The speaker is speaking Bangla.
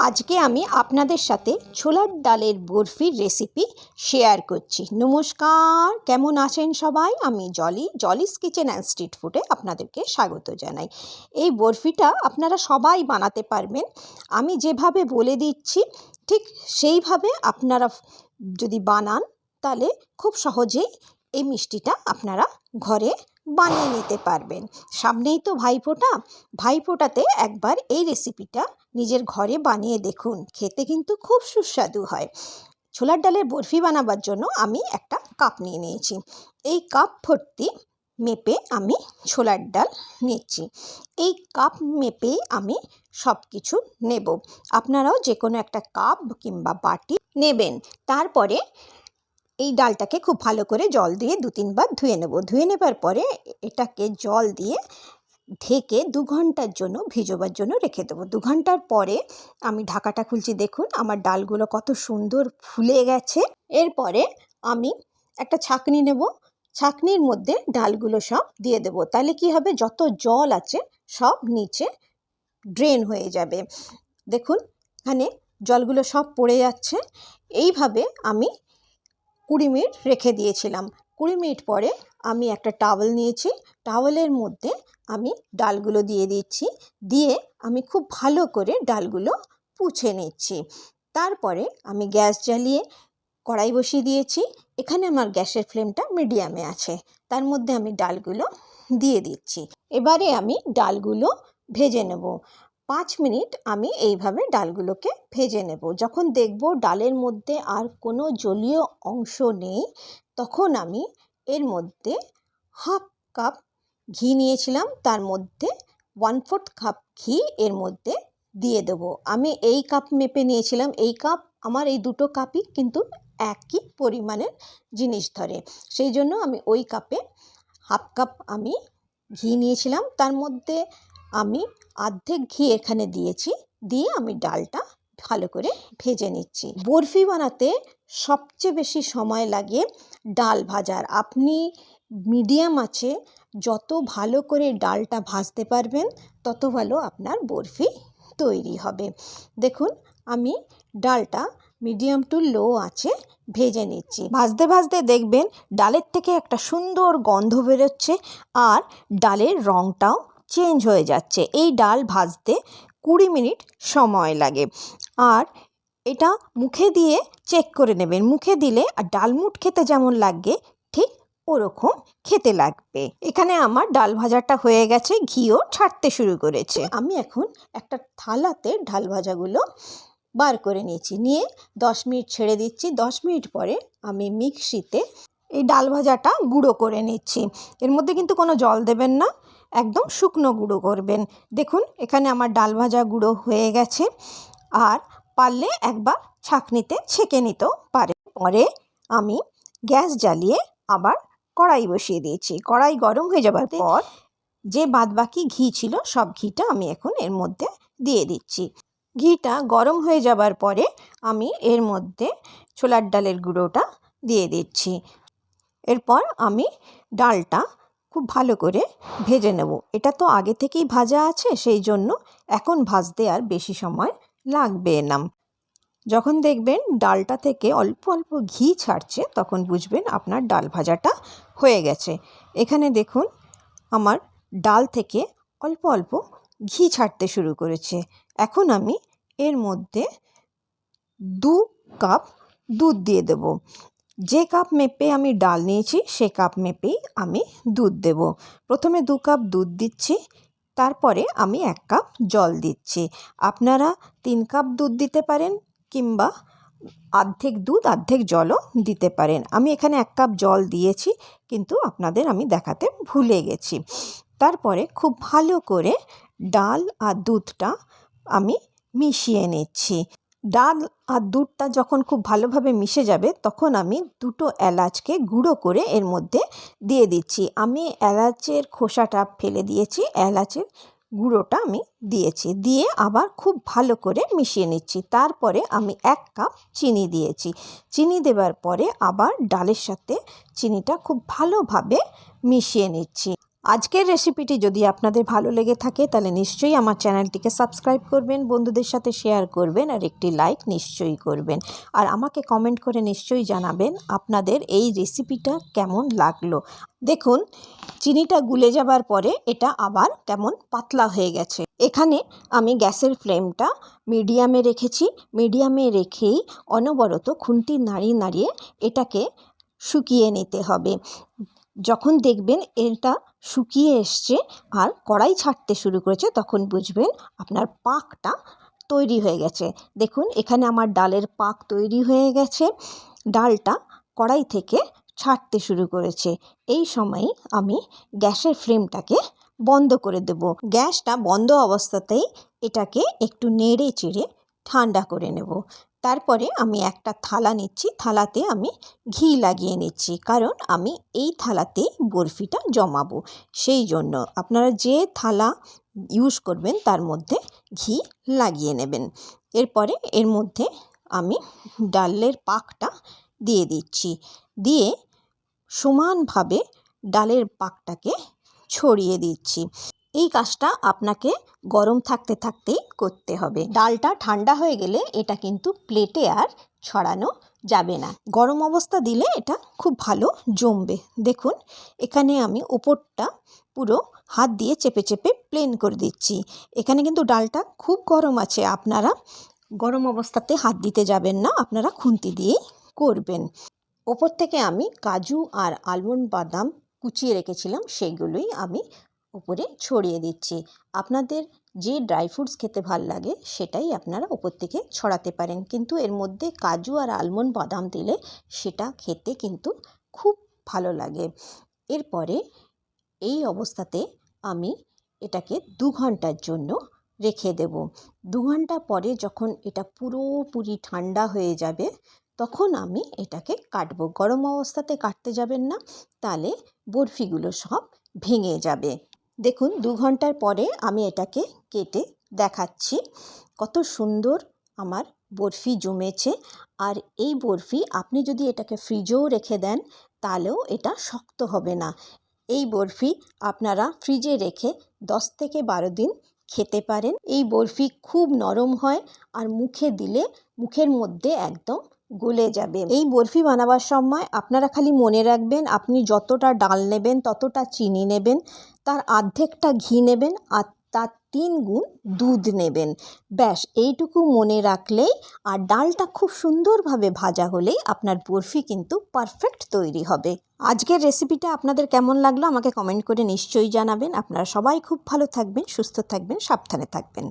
আজকে আমি আপনাদের সাথে ছোলার ডালের বরফির রেসিপি শেয়ার করছি। নমস্কার, কেমন আছেন সবাই? আমি জলিস কিচেন অ্যান্ড স্ট্রিট ফুডে আপনাদেরকে স্বাগত জানাই। এই বরফিটা আপনারা সবাই বানাতে পারবেন। আমি যেভাবে বলে দিচ্ছি ঠিক সেইভাবে আপনারা যদি বানান তাহলে খুব সহজেই এই মিষ্টিটা আপনারা ঘরে বানিয়ে নিতে পারবেন। সামনেই তো ভাইফোঁটাতে একবার এই রেসিপিটা নিজের ঘরে বানিয়ে দেখুন, খেতে কিন্তু খুব সুস্বাদু হয়। ছোলার ডালের বরফি বানাবার জন্য আমি একটা কাপ নিয়ে নিয়েছি। এই কাপ ভর্তি মেপে আমি ছোলার ডাল নিচ্ছি। এই কাপ মেপেই আমি সব কিছু নেব। আপনারাও যে কোনো একটা কাপ কিংবা বাটি নেবেন। তারপরে এই ডালটাকে খুব ভালো করে জল দিয়ে 2-3 বার ধুয়ে নেব। ধুয়ে নেবার পরে এটাকে জল দিয়ে ঢেকে 2 ঘন্টার জন্য ভিজোবার জন্য রেখে দেবো। 2 ঘন্টার পরে আমি ঢাকাটা খুলছি, দেখুন আমার ডালগুলো কত সুন্দর ফুলে গেছে। এরপরে আমি একটা ছাঁকনি নেব, ছাঁকনির মধ্যে ডালগুলো সব দিয়ে দেবো। তাহলে কি হবে, যত জল আছে সব নিচে ড্রেন হয়ে যাবে। দেখুন এখানে জলগুলো সব পড়ে যাচ্ছে। এইভাবে আমি 20 মিনিট রেখে দিয়েছিলাম। 20 মিনিট পরে আমি একটা টাওয়েল নিয়েছি, টাওয়েলের মধ্যে আমি ডালগুলো দিয়ে দিচ্ছি, দিয়ে আমি খুব ভালো করে ডালগুলো পুছে নিচ্ছি। তারপরে আমি গ্যাস জ্বালিয়ে কড়াই বসিয়ে দিয়েছি। এখানে আমার গ্যাসের ফ্লেমটা মিডিয়ামে আছে। তার মধ্যে আমি ডালগুলো দিয়ে দিচ্ছি। এবারে আমি ডালগুলো ভেজে নেব। 5 মিনিট আমি এইভাবে ডালগুলোকে ভেজে নেব। যখন দেখব ডালের মধ্যে আর কোনো জলীয় অংশ নেই, তখন আমি এর মধ্যে হাফ কাপ ঘি নিয়েছিলাম, তার মধ্যে 1/4 কাপ ঘি এর মধ্যে দিয়ে দেবো। আমি এই কাপ মেপে নিয়েছিলাম। এই কাপ আমার এই দুটো কাপই কিন্তু একই পরিমাণের জিনিস ধরে, সেই জন্য আমি ওই কাপে হাফ কাপ আমি ঘি নিয়েছিলাম। তার মধ্যে আমি অর্ধেক ঘি এখানে দিয়েছি, দিয়ে আমি ডালটা ভালো করে ভেজে নিচ্ছি। বরফি বানাতে সবচেয়ে বেশি সময় লাগে ডাল ভাজার। আপনি মিডিয়াম আঁচে যত ভালো করে ডালটা ভাজতে পারবেন তত ভালো আপনার বরফি তৈরি হবে। দেখুন আমি ডালটা মিডিয়াম টু লো আঁচে ভেজে নিচ্ছি। ভাজতে ভাজতে দেখবেন ডালের থেকে একটা সুন্দর গন্ধ বেরোচ্ছে আর ডালের রঙটাও চেঞ্জ হয়ে যাচ্ছে। এই ডাল ভাজতে 20 মিনিট সময় লাগে। আর এটা মুখে দিয়ে চেক করে নেবেন। মুখে দিলে আর ডালমুট খেতে যেমন লাগে ঠিক ওরকম খেতে লাগবে। এখানে আমার ডাল ভাজাটা হয়ে গেছে, ঘিও ছাড়তে শুরু করেছে। আমি এখন একটা থালাতে ডাল ভাজাগুলো বার করে নিয়েছি, নিয়ে 10 মিনিট ছেড়ে দিচ্ছি। 10 মিনিট পরে আমি মিক্সিতে এই ডাল ভাজাটা গুঁড়ো করে নিচ্ছি। এর মধ্যে কিন্তু কোনো জল দেবেন না, একদম শুকনো গুঁড়ো করবেন। দেখুন এখানে আমার ডাল ভাজা গুঁড়ো হয়ে গেছে। আর পারলে একবার ছাঁকনিতে ছেঁকে নিতেও পারে। পরে আমি গ্যাস জ্বালিয়ে আবার কড়াই বসিয়ে দিয়েছি। কড়াই গরম হয়ে যাবার পর যে বাদবাকি ঘি ছিল সব ঘিটা আমি এখন এর মধ্যে দিয়ে দিচ্ছি। ঘিটা গরম হয়ে যাবার পরে আমি এর মধ্যে ছোলার ডালের গুঁড়োটা দিয়ে দিচ্ছি। এরপর আমি ডালটা খুব ভালো করে ভেজে নেব। এটা তো আগে থেকেই ভাজা আছে, সেই জন্য এখন ভাজতে আর বেশি সময় লাগবে না। যখন দেখবেন ডালটা থেকে অল্প অল্প ঘি ছাড়ছে তখন বুঝবেন আপনার ডাল ভাজাটা হয়ে গেছে। এখানে দেখুন আমার ডাল থেকে অল্প অল্প ঘি ছাড়তে শুরু করেছে। এখন আমি এর মধ্যে 2 কাপ দুধ দিয়ে দেব। যে কাপ মেপে আমি ডাল নিয়েছি সে কাপ মেপেই আমি দুধ দেব। প্রথমে 2 কাপ দুধ দিচ্ছি, তারপরে আমি 1 কাপ জল দিচ্ছি। আপনারা 3 কাপ দুধ দিতে পারেন কিংবা অর্ধেক দুধ অর্ধেক জলও দিতে পারেন। আমি এখানে 1 কাপ জল দিয়েছি, কিন্তু আপনাদের আমি দেখাতে ভুলে গেছি। তারপরে খুব ভালো করে ডাল আর দুধটা আমি মিশিয়ে নিচ্ছি। ডাল আর দুধটা যখন খুব ভালোভাবে মিশে যাবে তখন আমি 2টো এলাচকে গুঁড়ো করে এর মধ্যে দিয়ে দিচ্ছি। আমি এলাচের খোসাটা ফেলে দিয়েছি, এলাচের গুঁড়োটা আমি দিয়েছি, দিয়ে আবার খুব ভালো করে মিশিয়ে নিচ্ছি। তারপরে আমি 1 কাপ চিনি দিয়েছি। চিনি দেওয়ার পরে আবার ডালের সাথে চিনিটা খুব ভালোভাবে মিশিয়ে নিচ্ছি। আজকের রেসিপিটি যদি আপনাদের ভালো লেগে থাকে তাহলে নিশ্চয়ই আমার চ্যানেলটিকে সাবস্ক্রাইব করবেন, বন্ধুদের সাথে শেয়ার করবেন আর একটি লাইক নিশ্চয়ই করবেন। আর আমাকে কমেন্ট করে নিশ্চয়ই জানাবেন আপনাদের এই রেসিপিটা কেমন লাগলো। দেখুন চিনিটা গুলে যাবার পরে এটা আবার কেমন পাতলা হয়ে গেছে। এখানে আমি গ্যাসের ফ্লেমটা মিডিয়ামে রেখেছি। মিডিয়ামে রেখেই অনবরত খুন্তি নাড়িয়ে নাড়িয়ে এটাকে শুকিয়ে নিতে হবে। যখন দেখবেন এটা শুকিয়ে এসছে আর কড়াই ছাড়তে শুরু করেছে তখন বুঝবেন আপনার পাকটা তৈরি হয়ে গেছে। দেখুন এখানে আমার ডালের পাক তৈরি হয়ে গেছে, ডালটা কড়াই থেকে ছাড়তে শুরু করেছে। এই সময় আমি গ্যাসের ফ্লেমটাকে বন্ধ করে দেব। গ্যাসটা বন্ধ অবস্থাতেই এটাকে একটু নেড়ে চেড়ে ঠান্ডা করে নেব। তারপরে আমি একটা থালা নিচ্ছি, থালাতে আমি ঘি লাগিয়ে নিচ্ছি, কারণ আমি এই থালাতেই বরফিটা জমাবো। সেই জন্য আপনারা যে থালা ইউজ করবেন তার মধ্যে ঘি লাগিয়ে নেবেন। এরপরে এর মধ্যে আমি ডালের পাকটা দিয়ে দিচ্ছি, দিয়ে সমানভাবে ডালের পাকটাকে ছড়িয়ে দিচ্ছি। এই কাজটা আপনাকে গরম থাকতে থাকতেই করতে হবে। ডালটা ঠান্ডা হয়ে গেলে এটা কিন্তু প্লেটে আর ছড়ানো যাবে না। গরম অবস্থা দিলে এটা খুব ভালো জমবে। দেখুন এখানে আমি ওপরটা পুরো হাত দিয়ে চেপে চেপে প্লেন করে দিচ্ছি। এখানে কিন্তু ডালটা খুব গরম আছে, আপনারা গরম অবস্থাতে হাত দিতে যাবেন না, আপনারা খুন্তি দিয়েই করবেন। ওপর থেকে আমি কাজু আর আলমন্ড বাদাম কুচিয়ে রেখেছিলাম, সেগুলোই আমি উপরে ছড়িয়ে দিচ্ছি। আপনাদের যে ড্রাই ফ্রুটস খেতে ভাল লাগে সেটাই আপনারা ওপর থেকে ছড়াতে পারেন, কিন্তু এর মধ্যে কাজু আর আলমন্ড বাদাম দিলে সেটা খেতে কিন্তু খুব ভালো লাগে। এরপরে এই অবস্থাতে আমি এটাকে 2 ঘন্টার জন্য রেখে দেব। 2 ঘন্টা পরে যখন এটা পুরোপুরি ঠান্ডা হয়ে যাবে তখন আমি এটাকে কাটবো। গরম অবস্থাতে কাটতে যাবেন না, তাহলে বরফিগুলো সব ভেঙে যাবে। দেখুন 2 ঘন্টার পরে আমি এটাকে কেটে দেখাচ্ছি কত সুন্দর আমার বরফি জমেছে। আর এই বরফি আপনি যদি এটাকে ফ্রিজেও রেখে দেন তাহলেও এটা শক্ত হবে না। এই বরফি আপনারা ফ্রিজে রেখে 10 থেকে 12 দিন খেতে পারেন। এই বরফি খুব নরম হয় আর মুখে দিলে মুখের মধ্যে একদম গলে যাবে। এই বরফি বানাবার সময় আপনারা খালি মনে রাখবেন আপনি যতটা ডাল নেবেন ততটা চিনি নেবেন, তার অর্ধেকটা ঘি নেবেন আর তার 3 গুণ দুধ নেবেন। ব্যাস এইটুকু মনে রাখলেই আর ডালটা খুব সুন্দরভাবে ভাজা হলেই আপনার বরফি কিন্তু পারফেক্ট তৈরি হবে। আজকের রেসিপিটা আপনাদের কেমন লাগলো আমাকে কমেন্ট করে নিশ্চয়ই জানাবেন। আপনারা সবাই খুব ভালো থাকবেন, সুস্থ থাকবেন, সাবধানে থাকবেন।